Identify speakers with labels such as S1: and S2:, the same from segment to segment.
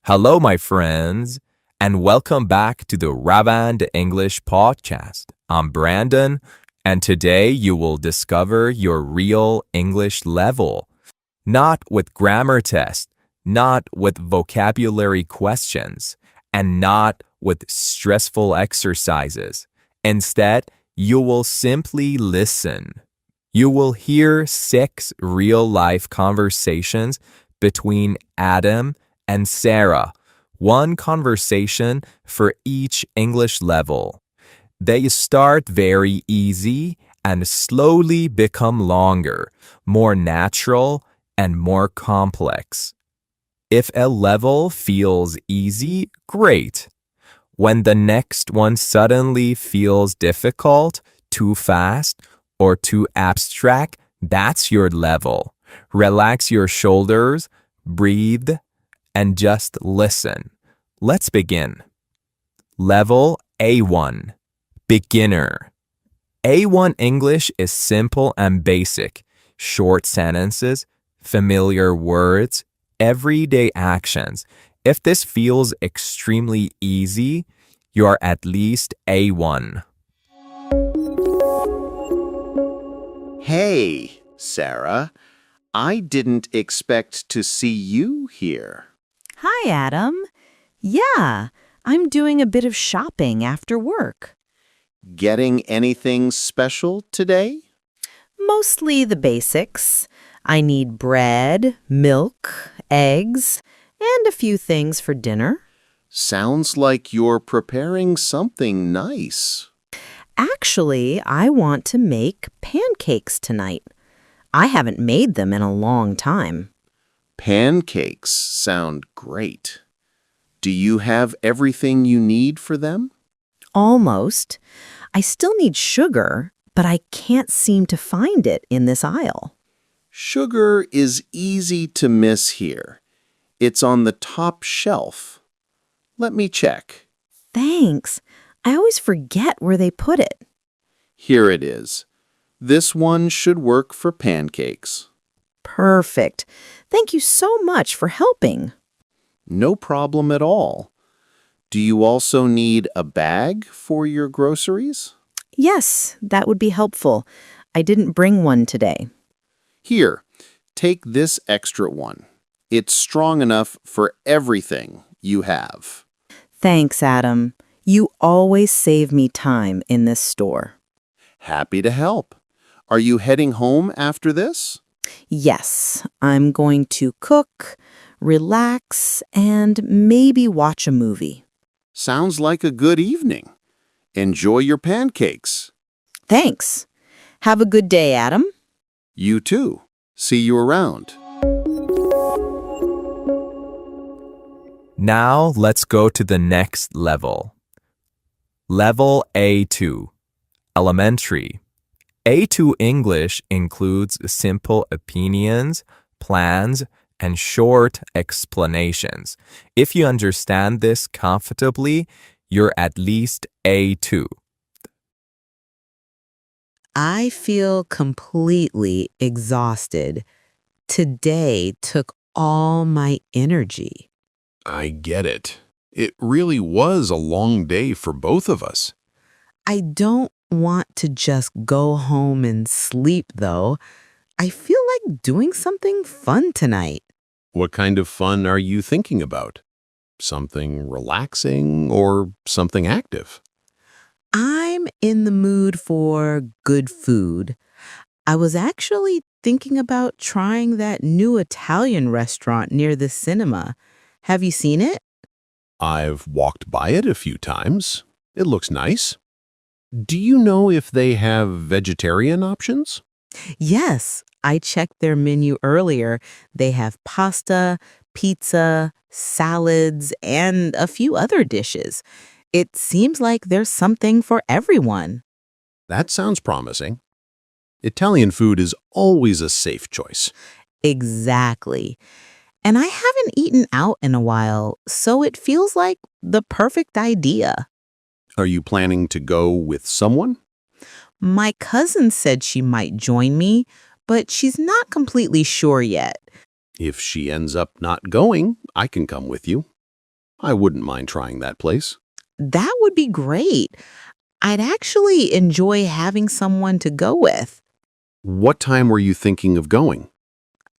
S1: Hello, my friends, and welcome back to the Ravand English podcast. I'm Brandon, and today you will discover your real English level. Not with grammar tests, not with vocabulary questions, and not with stressful exercises. Instead, you will simply listen. You will hear 6 real-life conversations between Adam and Sara, one conversation for each English level. They start very easy and slowly become longer, more natural, and more complex. If a level feels easy, great. When the next one suddenly feels difficult, too fast, or too abstract, that's your level. Relax your shoulders, breathe, and just listen. Let's begin. Level A1, Beginner. A1 English is simple and basic. Short sentences, familiar words, everyday actions. If this feels extremely easy, you're at least A1.
S2: Hey, Sarah. I didn't expect to see you here.
S3: Hi, Adam. Yeah, I'm doing a bit of shopping after work.
S2: Getting anything special today?
S3: Mostly the basics. I need bread, milk, eggs, and a few things for dinner.
S2: Sounds like you're preparing something nice.
S3: Actually, I want to make pancakes tonight. I haven't made them in a long time.
S2: Pancakes sound great. Do you have everything you need for them?
S3: Almost. I still need sugar, but I can't seem to find it in this aisle.
S2: Sugar is easy to miss here. It's on the top shelf. Let me check.
S3: Thanks. I always forget where they put it.
S2: Here it is. This one should work for pancakes.
S3: Perfect. Thank you so much for helping.
S2: No problem at all. Do you also need a bag for your groceries?
S3: Yes, that would be helpful. I didn't bring one today.
S2: Here, take this extra one. It's strong enough for everything you have.
S3: Thanks, Adam. You always save me time in this store.
S2: Happy to help. Are you heading home after this?
S3: Yes, I'm going to cook, relax, and maybe watch a movie.
S2: Sounds like a good evening. Enjoy your pancakes.
S3: Thanks. Have a good day, Adam.
S2: You too. See you around.
S1: Now let's go to the next level. Level A2, Elementary. A2 English includes simple opinions, plans, and short explanations. If you understand this comfortably, you're at least A2.
S4: I feel completely exhausted. Today took all my energy.
S5: I get it. It really was a long day for both of us.
S4: I don't want to just go home and sleep, though. I feel like doing something fun tonight.
S5: What kind of fun are you thinking about? Something relaxing or something active?
S4: I'm in the mood for good food. I was actually thinking about trying that new Italian restaurant near the cinema. Have you seen it?
S5: I've walked by it a few times. It looks nice. Do you know if they have vegetarian options?
S4: Yes, I checked their menu earlier. They have pasta, pizza, salads, and a few other dishes. It seems like there's something for everyone.
S5: That sounds promising. Italian food is always a safe choice.
S4: Exactly. And I haven't eaten out in a while, so it feels like the perfect idea.
S5: Are you planning to go with someone?
S4: My cousin said she might join me, but she's not completely sure yet.
S5: If she ends up not going, I can come with you. I wouldn't mind trying that place.
S4: That would be great. I'd actually enjoy having someone to go with.
S5: What time were you thinking of going?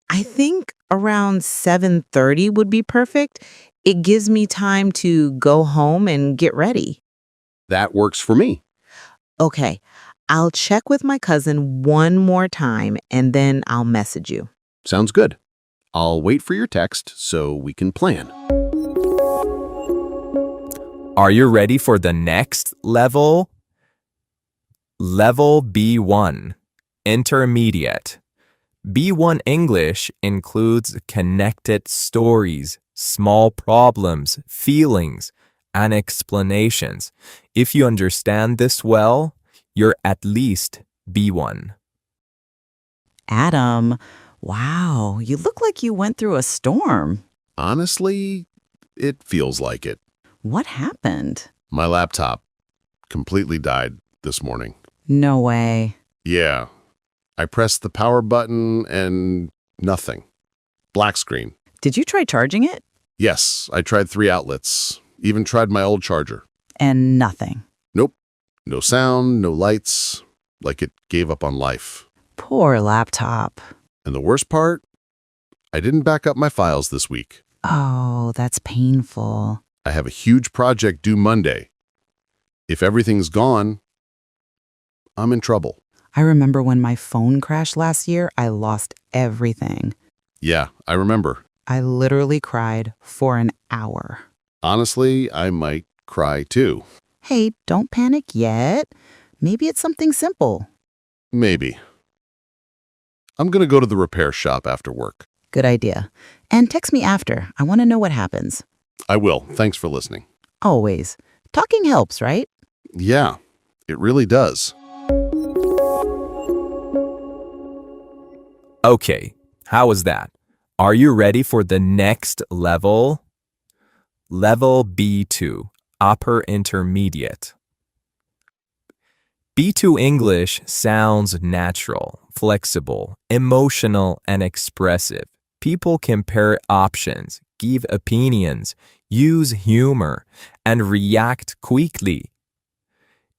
S4: I think around 7:30 would be perfect. It gives me time to go home and get ready.
S5: That works for me.
S4: Okay, I'll check with my cousin one more time and then I'll message you.
S5: Sounds good. I'll wait for your text so we can plan.
S1: Are you ready for the next level? Level B1, Intermediate. B1 English includes connected stories, small problems, feelings, and explanations. If you understand this well, you're at least B1.
S3: Adam, wow, you look like you went through a storm.
S5: Honestly, it feels like it.
S3: What happened?
S5: My laptop completely died this morning.
S3: No way.
S5: Yeah. I pressed the power button and nothing. Black screen.
S3: Did you try charging it?
S5: Yes, I tried 3 outlets. Even tried my old charger.
S3: And nothing.
S5: Nope. No sound, no lights. Like it gave up on life.
S3: Poor laptop.
S5: And the worst part? I didn't back up my files this week.
S3: Oh, that's painful.
S5: I have a huge project due Monday. If everything's gone, I'm in trouble.
S3: I remember when my phone crashed last year, I lost everything.
S5: Yeah, I remember.
S3: I literally cried for an hour.
S5: Honestly, I might cry too.
S3: Hey, don't panic yet. Maybe it's something simple.
S5: Maybe. I'm going to go to the repair shop after work.
S3: Good idea. And text me after. I want to know what happens.
S5: I will. Thanks for listening.
S3: Always. Talking helps, right?
S5: Yeah, it really does.
S1: Okay, how was that? Are you ready for the next level? Level B2, Upper Intermediate. B2 English sounds natural, flexible, emotional, and expressive. People compare options, give opinions, use humor, and react quickly.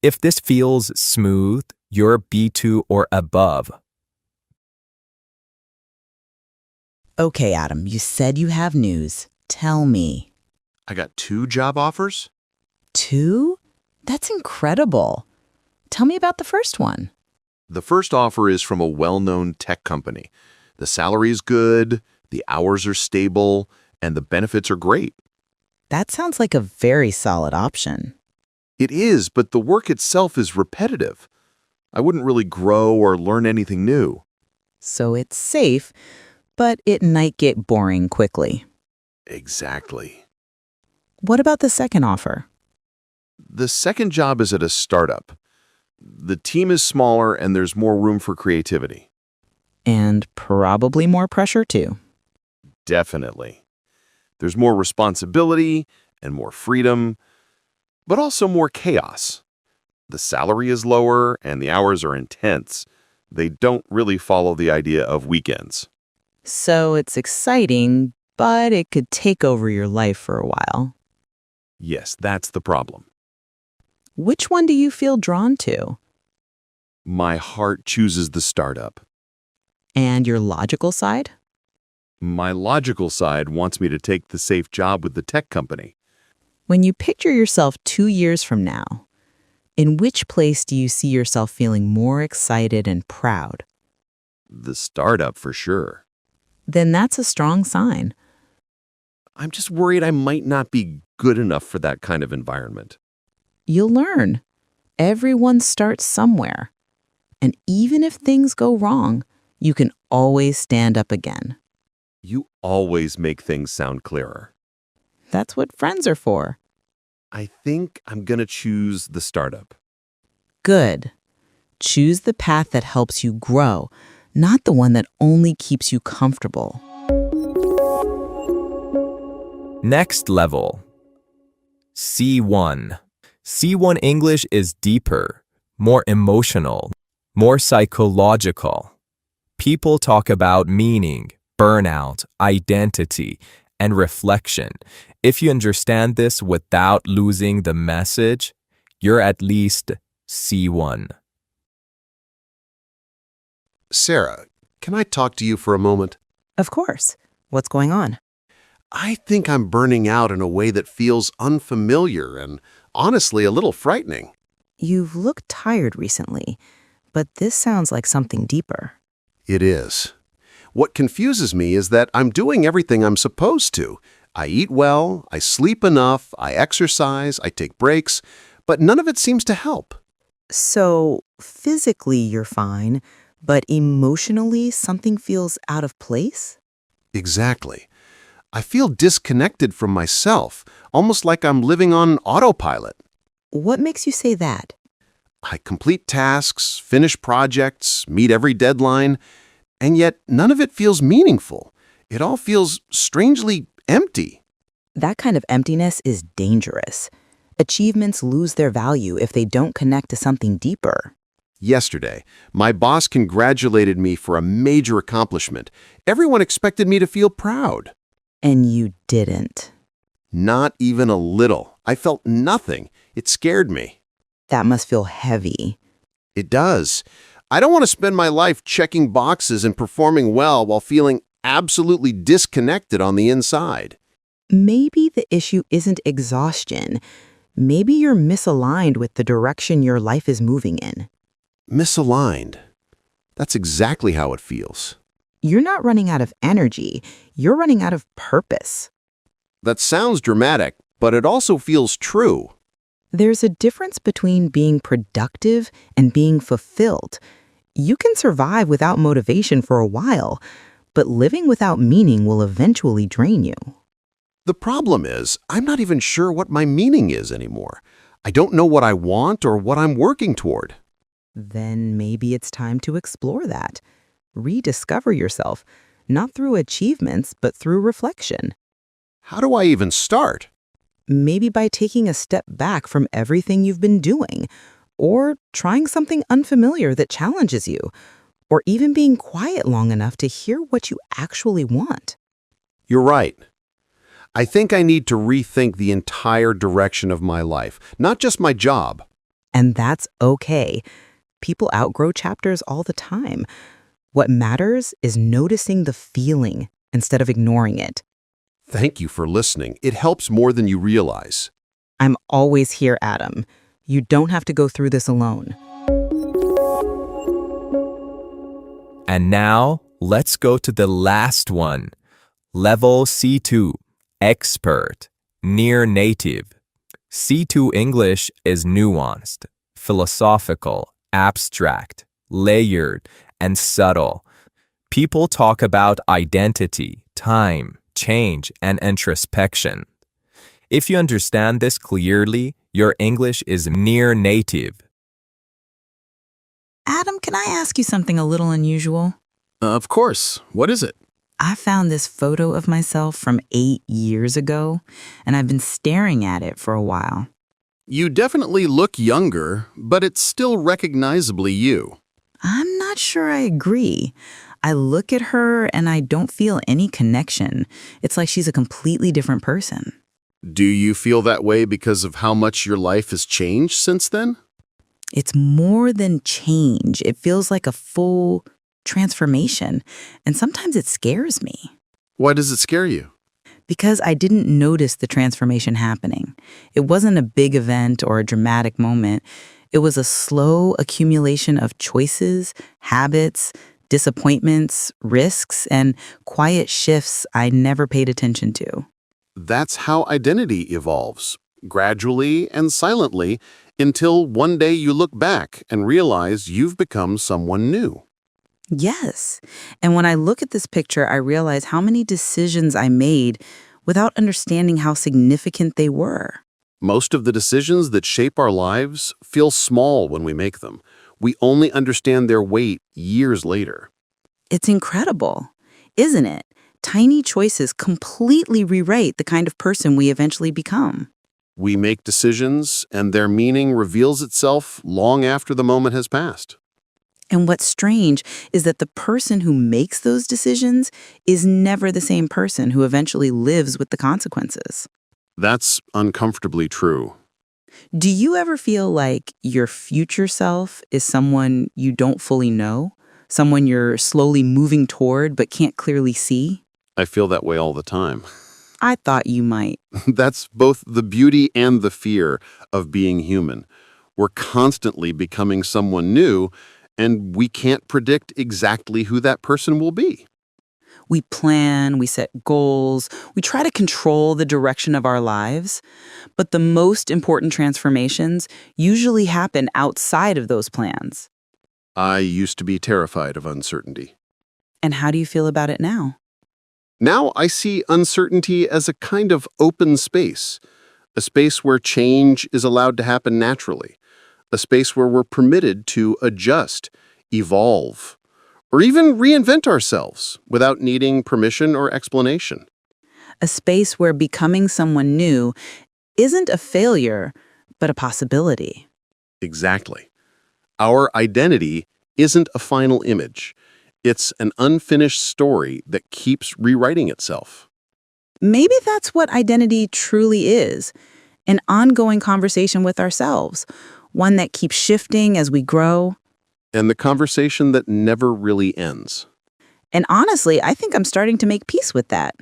S1: If this feels smooth, you're B2 or above.
S3: Okay, Adam, you said you have news. Tell me.
S2: I got 2 job offers.
S3: 2? That's incredible. Tell me about the first one.
S2: The first offer is from a well-known tech company. The salary is good, the hours are stable, and the benefits are great.
S3: That sounds like a very solid option.
S2: It is, but the work itself is repetitive. I wouldn't really grow or learn anything new.
S3: So it's safe, but it might get boring quickly.
S2: Exactly.
S3: What about the second offer?
S2: The second job is at a startup. The team is smaller and there's more room for creativity.
S3: And probably more pressure too.
S2: Definitely. There's more responsibility and more freedom, but also more chaos. The salary is lower and the hours are intense. They don't really follow the idea of weekends.
S3: So it's exciting, but it could take over your life for a while.
S2: Yes, that's the problem.
S3: Which one do you feel drawn to?
S2: My heart chooses the startup.
S3: And your logical side?
S2: My logical side wants me to take the safe job with the tech company.
S3: When you picture yourself 2 years from now, in which place do you see yourself feeling more excited and proud?
S2: The startup for sure.
S3: Then that's a strong sign.
S2: I'm just worried I might not be good enough for that kind of environment.
S3: You'll learn. Everyone starts somewhere. And even if things go wrong, you can always stand up again.
S2: You always make things sound clearer.
S3: That's what friends are for.
S2: I think I'm going to choose the startup.
S3: Good. Choose the path that helps you grow, not the one that only keeps you comfortable.
S1: Next level. C1. C1 English is deeper, more emotional, more psychological. People talk about meaning, burnout, identity, and reflection. If you understand this without losing the message, you're at least C1.
S5: Sarah, can I talk to you for a moment?
S4: Of course. What's going on?
S5: I think I'm burning out in a way that feels unfamiliar and honestly a little frightening.
S4: You've looked tired recently, but this sounds like something deeper.
S5: It is. What confuses me is that I'm doing everything I'm supposed to. I eat well, I sleep enough, I exercise, I take breaks, but none of it seems to help.
S4: So, physically you're fine, but emotionally something feels out of place?
S5: Exactly. I feel disconnected from myself, almost like I'm living on autopilot.
S4: What makes you say that?
S5: I complete tasks, finish projects, meet every deadline, and yet none of it feels meaningful. It all feels strangely empty.
S4: That kind of emptiness is dangerous. Achievements lose their value if they don't connect to something deeper.
S5: Yesterday, my boss congratulated me for a major accomplishment. Everyone expected me to feel proud.
S4: And you didn't.
S5: Not even a little. I felt nothing. It scared me.
S4: That must feel heavy.
S5: It does. I don't want to spend my life checking boxes and performing well while feeling absolutely disconnected on the inside.
S4: Maybe the issue isn't exhaustion. Maybe you're misaligned with the direction your life is moving in.
S5: Misaligned. That's exactly how it feels.
S4: You're not running out of energy. You're running out of purpose.
S5: That sounds dramatic, but it also feels true.
S4: There's a difference between being productive and being fulfilled. You can survive without motivation for a while, but living without meaning will eventually drain you.
S5: The problem is, I'm not even sure what my meaning is anymore. I don't know what I want or what I'm working toward.
S4: Then maybe it's time to explore that. Rediscover yourself, not through achievements, but through reflection.
S5: How do I even start?
S4: Maybe by taking a step back from everything you've been doing, or trying something unfamiliar that challenges you, or even being quiet long enough to hear what you actually want.
S5: You're right. I think I need to rethink the entire direction of my life, not just my job.
S4: And that's okay. People outgrow chapters all the time. What matters is noticing the feeling instead of ignoring it.
S5: Thank you for listening. It helps more than you realize.
S4: I'm always here, Adam. You don't have to go through this alone.
S1: And now, let's go to the last one. Level C2, expert, near native. C2 English is nuanced, philosophical, abstract, layered, and subtle. People talk about identity, time, change, and introspection. If you understand this clearly, your English is near native.
S4: Adam, can I ask you something a little unusual?
S6: Of course. What is it?
S4: I found this photo of myself from 8 years ago, and I've been staring at it for a while.
S6: You definitely look younger, but it's still recognizably you.
S4: I'm not sure I agree. I look at her and I don't feel any connection. It's like she's a completely different person.
S6: Do you feel that way because of how much your life has changed since then?
S4: It's more than change. It feels like a full transformation, and sometimes it scares me.
S6: Why does it scare you?
S4: Because I didn't notice the transformation happening. It wasn't a big event or a dramatic moment. It was a slow accumulation of choices, habits, disappointments, risks, and quiet shifts I never paid attention to.
S6: That's how identity evolves, gradually and silently, until one day you look back and realize you've become someone new.
S4: Yes. And when I look at this picture, I realize how many decisions I made without understanding how significant they were.
S6: Most of the decisions that shape our lives feel small when we make them. We only understand their weight years later.
S4: It's incredible, isn't it? Tiny choices completely rewrite the kind of person we eventually become.
S6: We make decisions, and their meaning reveals itself long after the moment has passed.
S4: And what's strange is that the person who makes those decisions is never the same person who eventually lives with the consequences.
S6: That's uncomfortably true.
S4: Do you ever feel like your future self is someone you don't fully know? Someone you're slowly moving toward but can't clearly see?
S6: I feel that way all the time.
S4: I thought you might.
S6: That's both the beauty and the fear of being human. We're constantly becoming someone new, and we can't predict exactly who that person will be.
S4: We plan, we set goals, we try to control the direction of our lives, but the most important transformations usually happen outside of those plans.
S6: I used to be terrified of uncertainty.
S4: And how do you feel about it now?
S6: Now I see uncertainty as a kind of open space, a space where change is allowed to happen naturally, a space where we're permitted to adjust, evolve, or even reinvent ourselves without needing permission or explanation.
S4: A space where becoming someone new isn't a failure, but a possibility.
S6: Exactly. Our identity isn't a final image. It's an unfinished story that keeps rewriting itself.
S4: Maybe that's what identity truly is, an ongoing conversation with ourselves, one that keeps shifting as we grow.
S6: And the conversation that never really ends.
S4: And honestly, I think I'm starting to make peace with that.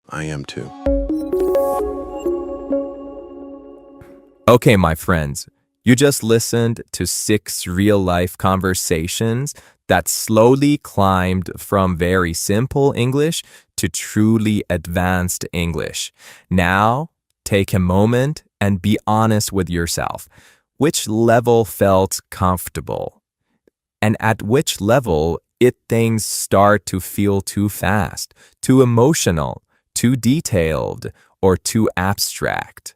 S6: I am too.
S1: Okay, my friends, you just listened to 6 real-life conversations that slowly climbed from very simple English to truly advanced English. Now, take a moment and be honest with yourself. Which level felt comfortable? And at which level things start to feel too fast, too emotional, too detailed, or too abstract?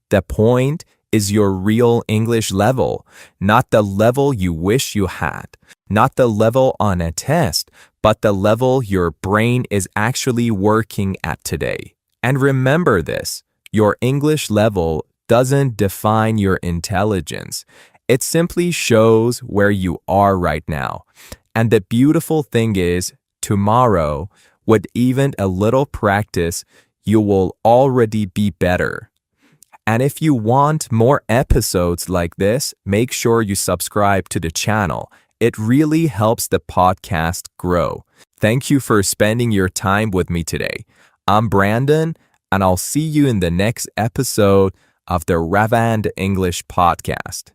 S1: The point is your real English level, not the level you wish you had, not the level on a test, but the level your brain is actually working at today. And remember this, your English level doesn't define your intelligence. It simply shows where you are right now. And the beautiful thing is, tomorrow, with even a little practice, you will already be better. And if you want more episodes like this, make sure you subscribe to the channel. It really helps the podcast grow. Thank you for spending your time with me today. I'm Brandon, and I'll see you in the next episode of the Ravand English Podcast.